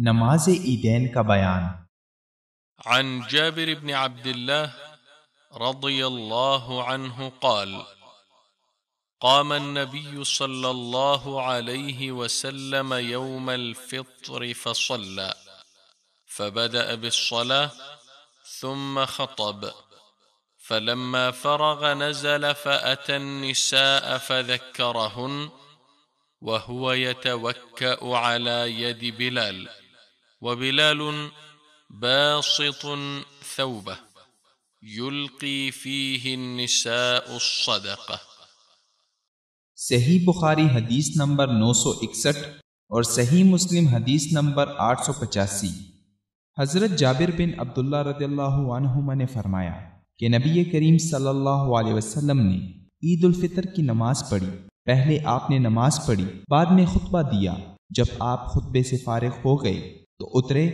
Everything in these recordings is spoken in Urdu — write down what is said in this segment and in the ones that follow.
نماز عیدین کا بیان۔ عن جابر بن عبد الله رضي الله عنه قال قام النبي صلى الله عليه وسلم يوم الفطر فصلى فبدأ بالصلاة ثم خطب فلما فرغ نزل فأتى النساء فذكرهن وهو يتوكأ على يد بلال وبلال باسط ثوبه يلقي فيه النساء الصدقة۔ صحیح بخاری حدیث نمبر 961 اور صحیح مسلم حدیث نمبر 885۔ حضرت جابر بن عبداللہ رضی اللہ عنہما نے فرمایا کہ نبی کریم صلی اللہ علیہ وسلم نے عید الفطر کی نماز پڑھی۔ پہلے آپ نے نماز پڑھی، بعد میں خطبہ دیا۔ جب آپ خطبے سے فارغ ہو گئے تو اترے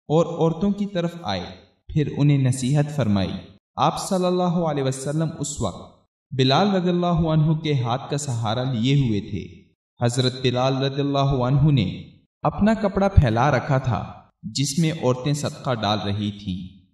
اور عورتوں کی طرف آئے، پھر انہیں نصیحت فرمائی۔ آپ صلی اللہ علیہ وسلم اس وقت بلال رضی اللہ عنہ کے ہاتھ کا سہارا لیے ہوئے تھے۔ حضرت بلال رضی اللہ عنہ نے اپنا کپڑا پھیلا رکھا تھا جس میں عورتیں صدقہ ڈال رہی تھیں۔